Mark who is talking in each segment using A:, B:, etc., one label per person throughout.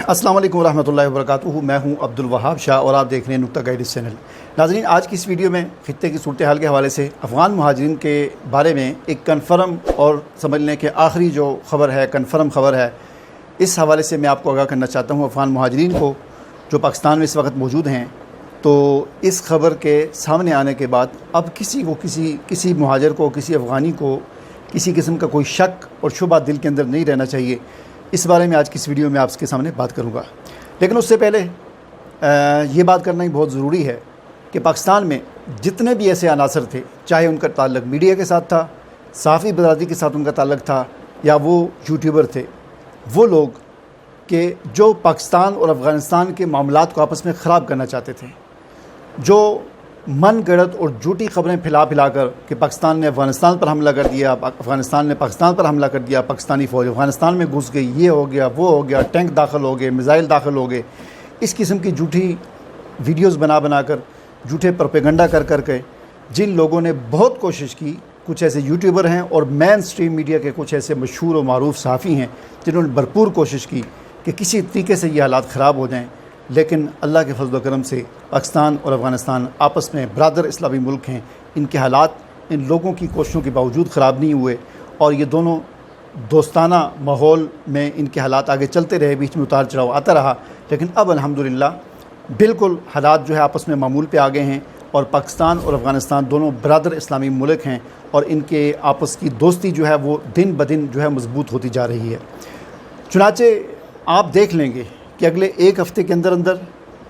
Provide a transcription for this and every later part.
A: अस्सलाम वालेकुम रहमतुल्लाहि व बरकातुहू। मैं हूं अब्दुल वहाब शाह और आप देख रहे हैं नुक्ता गाइड्स चैनल। नाज़रीन, आज की इस वीडियो में खित्ते की सूरत हाल के हवाले से अफ़गान मुहाजिरीन के बारे में एक कन्फर्म और समझ लें कि आखिरी जो ख़बर है, कन्फर्म ख़बर है, इस हवाले से मैं आपको आगाह करना चाहता हूँ अफ़गान मुहाजिरीन को जो पाकिस्तान में इस वक्त मौजूद हैं। तो इस ख़बर के सामने आने के बाद अब किसी मुहाजिर को, किसी अफ़गानी को किसी किस्म का कोई शक और शुबा दिल के अंदर नहीं रहना चाहिए। इस बारे में आज की इस वीडियो में आपके सामने बात करूंगा। लेकिन उससे पहले ये बात करना ही बहुत ज़रूरी है कि पाकिस्तान में जितने भी ऐसे अनासर थे, चाहे उनका ताल्लुक़ मीडिया के साथ था, सहाफ़ी बरादरी के साथ उनका ताल्लुक़ था, या वो यूट्यूबर थे, वो लोग कि जो पाकिस्तान और अफ़गानिस्तान के मामलात को आपस में ख़राब करना चाहते थे, जो मन गढ़ंत और झूठी खबरें फैला कर कि पाकिस्तान ने अफ़गानिस्तान पर हमला कर दिया, अफ़गानिस्तान ने पाकिस्तान पर हमला कर दिया, पाकिस्तानी फ़ौज अफ़गानिस्तान में घुस गई, ये हो गया, वो हो गया, टैंक दाखिल हो गए, मिज़ाइल दाखिल हो गए, इस किस्म की झूठी वीडियोस बना कर, झूठे प्रोपेगेंडा कर के जिन लोगों ने बहुत कोशिश की, कुछ ऐसे यूट्यूबर हैं और मेन स्ट्रीम मीडिया के कुछ ऐसे मशहूर और मारूफ सहाफ़ी हैं जिन्होंने भरपूर कोशिश की कि किसी तरीके से ये हालात ख़राब हो जाएँ। लेकिन अल्लाह के फजल व करम से पाकिस्तान और अफ़गानिस्तान आपस में बरादर इस्लामी मुल्क हैं। इनके हालात इन लोगों की कोशिशों के बावजूद ख़राब नहीं हुए और ये दोनों दोस्ताना माहौल में इनके हालात आगे चलते रहे, बीच में उतार चढ़ाव आता रहा। लेकिन अब अल्हम्दुलिल्लाह बिल्कुल हालात जो है आपस में मामूल पे आ गए हैं और पाकिस्तान और अफ़गानिस्तान दोनों बरादर इस्लामी मुल्क हैं और इनके आपस की दोस्ती जो है वो दिन ब दिन जो है मजबूत होती जा रही है। चुनाचे आप देख लेंगे कि अगले एक हफ़्ते के अंदर अंदर,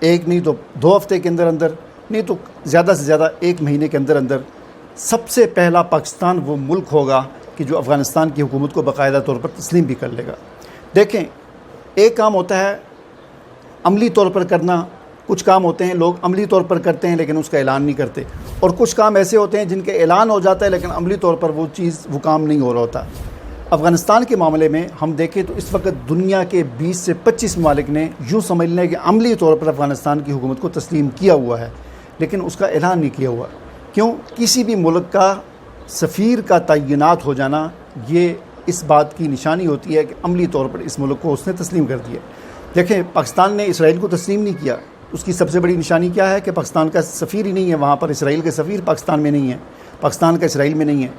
A: एक नहीं तो 2 हफ़्ते के अंदर अंदर, नहीं तो ज़्यादा से ज़्यादा 1 महीने के अंदर अंदर सबसे पहला पाकिस्तान वो मुल्क होगा कि जो अफ़गानिस्तान की हुकूमत को बाकायदा तौर पर तस्लीम भी कर लेगा। देखें, एक काम होता है अमली तौर पर करना, कुछ काम होते हैं लोग अमली तौर पर करते हैं लेकिन उसका ऐलान नहीं करते, और कुछ काम ऐसे होते हैं जिनके ऐलान हो जाता है लेकिन अमली तौर पर वो काम नहीं हो रहा होता। अफ़गानिस्तान के मामले में हम देखें तो इस वक्त दुनिया के 20 से 25 ममालिक ने यूँ समझ लें कि अमली तौर पर अफ़गानिस्तान की हुकूमत को तस्लीम किया हुआ है लेकिन उसका ऐलान नहीं किया हुआ। क्यों? किसी भी मुल्क का सफ़ीर का तैनात हो जाना ये इस बात की निशानी होती है कि अमली तौर पर इस मुल्क को उसने तस्लीम कर दिया। देखें, पाकिस्तान ने इसराइल को तस्लीम नहीं किया, उसकी सबसे बड़ी निशानी क्या है कि पाकिस्तान का सफ़ीर ही नहीं है वहाँ पर। इसराइल के सफ़ीर पाकिस्तान में नहीं है, पाकिस्तान का इसराइल में नहीं है।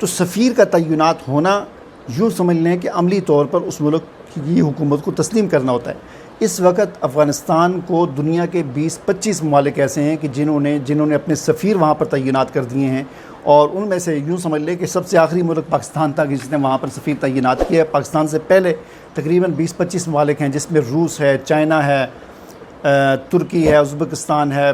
A: तो सफ़ीर का तैनात होना यूँ समझ लें कि अमली तौर पर उस मुल्क की हुकूमत को तस्लीम करना होता है। इस वक्त अफ़गानिस्तान को दुनिया के 20-25 ममालिक ऐसे हैं कि जिन्होंने अपने सफ़ीर वहाँ पर तैनात कर दिए हैं, और उनमें से यूँ समझ लें कि सबसे आखिरी मुल्क पाकिस्तान था कि जिसने वहाँ पर सफ़ीर तैनात किया है। पाकिस्तान से पहले तकरीबन 20-25 ममालिक हैं जिसमें रूस है, चाइना है, तुर्की है, उज़्बेकिस्तान है,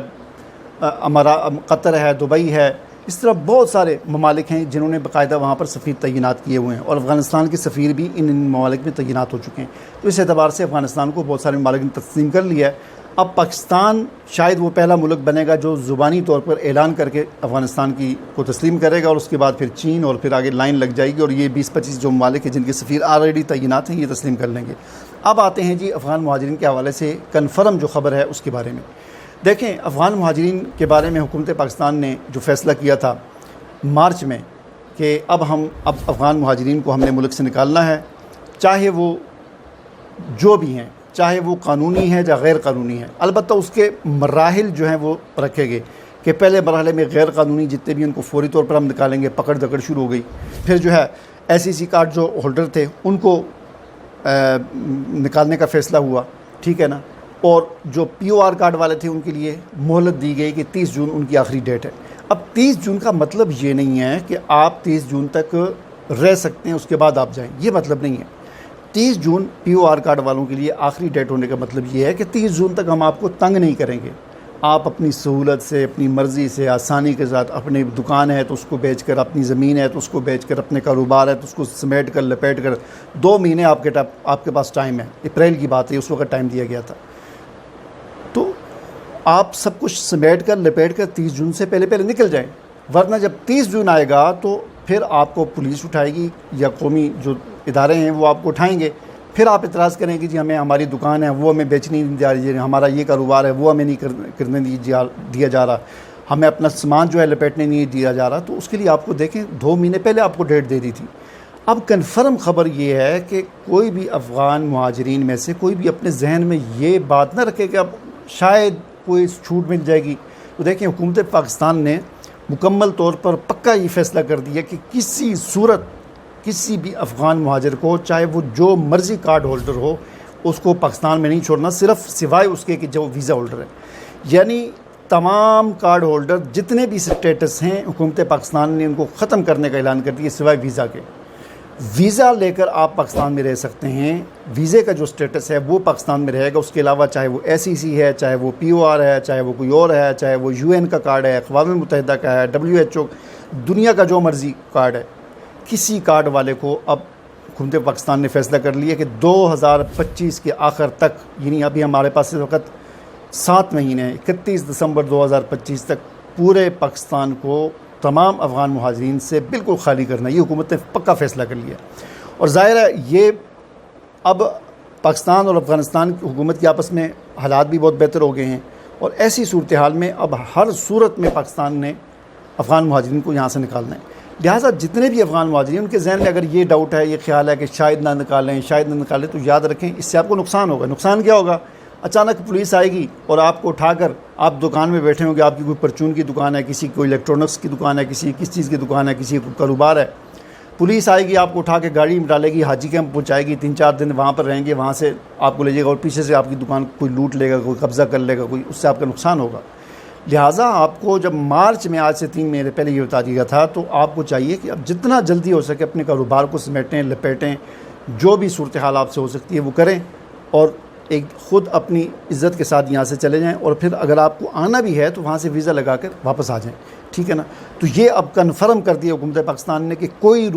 A: कतर है, दुबई है। इस तरह बहुत सारे ममालिक हैं जिन्होंने बाकायदा वहाँ पर सफ़ीर तैनात किए हुए हैं और अफ़गानिस्तान के सफ़ीर भी इन ममालिक में तैनात हो चुके हैं। तो इस एतबार से अफ़गानिस्तान को बहुत सारे ममालिक ने तस्लीम कर लिया है। अब पाकिस्तान शायद वो पहला मुल्क बनेगा जो ज़ुबानी तौर पर ऐलान करके अफ़गानिस्तान को तस्लीम करेगा, और उसके बाद फिर चीन और फिर आगे लाइन लग जाएगी और ये 20-25 जो ममालिक हैं जिनके सफ़ीर ऑलरेडी तैनात हैं ये तस्लीम कर लेंगे। अब आते हैं जी अफ़गान मुहाजिरीन के हवाले से कन्फर्म जो ख़बर है उसके बारे में। देखें, अफ़गान मुहाजिरीन के बारे में हुकूमत पाकिस्तान ने जो फ़ैसला किया था मार्च में कि अब अफ़गान मुहाजिरीन को हमने मुल्क से निकालना है, चाहे वो जो भी हैं, चाहे वो कानूनी है या गैर कानूनी है। अलबत्ता उसके मराहिल जो हैं वो रखे गए कि पहले मरहले में गैर कानूनी जितने भी उनको फौरी तौर पर हम निकालेंगे, पकड़ दकड़ शुरू हो गई। फिर जो है SEC कार्ड जो होल्डर थे उनको निकालने का फ़ैसला हुआ, ठीक है ना, और जो POR कार्ड वाले थे उनके लिए मोहलत दी गई कि 30 जून उनकी आखिरी डेट है। अब 30 जून का मतलब ये नहीं है कि आप 30 जून तक रह सकते हैं उसके बाद आप जाएं, ये मतलब नहीं है। 30 जून POR कार्ड वालों के लिए आखिरी डेट होने का मतलब ये है कि 30 जून तक हम आपको तंग नहीं करेंगे। आप अपनी सहूलत से, अपनी मर्ज़ी से, आसानी के साथ, अपनी दुकान है तो उसको बेचकर, अपनी ज़मीन है तो उसको बेचकर, अपने कारोबार है तो उसको समेट कर लपेट कर 2 महीने आपके पास टाइम है। अप्रैल की बात है, उस वक्त टाइम दिया गया था। तो आप सब कुछ समेट कर लपेट कर 30 जून से पहले निकल जाएं, वरना जब 30 जून आएगा तो फिर आपको पुलिस उठाएगी या कौमी जो इदारे हैं वो आपको उठाएंगे। फिर आप इतराज़ करें कि जी हमें हमारी दुकान है वो हमें बेचनी नहीं जा रही है, हमारा ये कारोबार है वो हमें नहीं करने दिया जा रहा, हमें अपना सामान जो है लपेटने नहीं दिया जा रहा। तो उसके लिए आपको देखें 2 महीने पहले आपको डेट दे दी थी। اب کنفرم خبر یہ ہے کہ کوئی بھی افغان مہاجرین میں سے کوئی بھی اپنے ذہن میں یہ بات نہ رکھے کہ اب شاید کوئی چھوٹ مل جائے گی. تو دیکھیں حکومت پاکستان نے مکمل طور پر پکا یہ فیصلہ کر دیا کہ کسی صورت کسی بھی افغان مہاجر کو چاہے وہ جو مرضی کارڈ ہولڈر ہو اس کو پاکستان میں نہیں چھوڑنا، صرف سوائے اس کے کہ جو ویزا ہولڈر ہے. یعنی تمام کارڈ ہولڈر جتنے بھی اسٹیٹس ہیں حکومت پاکستان نے ان کو ختم کرنے کا اعلان کر دیا سوائے ویزا کے. ویزا لے کر آپ پاکستان میں رہ سکتے ہیں، ویزے کا جو اسٹیٹس ہے وہ پاکستان میں رہے گا. اس کے علاوہ چاہے وہ SEC ہے، چاہے وہ POR ہے، چاہے وہ کوئی اور ہے، چاہے وہ UN کا کارڈ ہے، اقوام متحدہ کا ہے، WHO، دنیا کا جو مرضی کارڈ ہے، کسی کارڈ والے کو اب حکومت پاکستان نے فیصلہ کر لیا کہ 2025 کے آخر تک، یعنی ابھی ہمارے پاس اس وقت 7 مہینے ہیں، 31 دسمبر 2025 تک پورے پاکستان کو تمام افغان مہاجرین سے بالکل خالی کرنا. یہ حکومت نے پکا فیصلہ کر لیا. اور ظاہر ہے یہ اب پاکستان اور افغانستان کی حکومت کے آپس میں حالات بھی بہت بہتر ہو گئے ہیں، اور ایسی صورتحال میں اب ہر صورت میں پاکستان نے افغان مہاجرین کو یہاں سے نکالنا ہے. لہٰذا جتنے بھی افغان مہاجرین ان کے ذہن میں اگر یہ ڈاؤٹ ہے، یہ خیال ہے کہ شاید نہ نکالیں تو یاد رکھیں اس سے آپ کو نقصان ہوگا. نقصان کیا ہوگا؟ اچانک پولیس آئے گی اور آپ کو اٹھا کر آپ دکان میں بیٹھے ہوں گے، آپ کی کوئی پرچون کی دکان ہے، کسی کوئی الیکٹرانکس کی دکان ہے، کسی کس چیز کی دکان ہے، کسی کو کاروبار ہے. پولیس آئے گی، آپ کو اٹھا کے گاڑی میں ڈالے گی، حاجی کیمپ پہنچائے گی، 3-4 دن وہاں پر رہیں گے، وہاں سے آپ کو لے جائے گا اور پیچھے سے آپ کی دکان کوئی لوٹ لے گا، کوئی قبضہ کر لے گا، کوئی، اس سے آپ کا نقصان ہوگا. لہٰذا آپ کو جب مارچ میں آج سے 3 مہینے پہلے یہ بتا دیا تھا تو آپ کو چاہیے کہ اب جتنا جلدی ہو سکے اپنے کاروبار کو سمیٹیں، لپیٹیں، جو بھی صورتحال آپ سے ہو سکتی ہے وہ کریں، اور ایک خود اپنی عزت کے ساتھ یہاں سے چلے جائیں. اور پھر اگر آپ کو آنا بھی ہے تو وہاں سے ویزا لگا کر واپس آ جائیں. ٹھیک ہے نا؟ تو یہ اب کنفرم کر دیا حکومت پاکستان نے کہ کوئی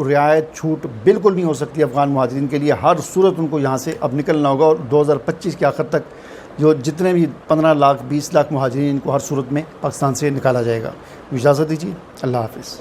A: رعایت چھوٹ بالکل نہیں ہو سکتی افغان مہاجرین کے لیے. ہر صورت ان کو یہاں سے اب نکلنا ہوگا، اور 2025 کے آخر تک جو جتنے بھی 15 لاکھ 20 لاکھ مہاجرین ان کو ہر صورت میں پاکستان سے نکالا جائے گا. اجازت دیجیے، اللہ حافظ.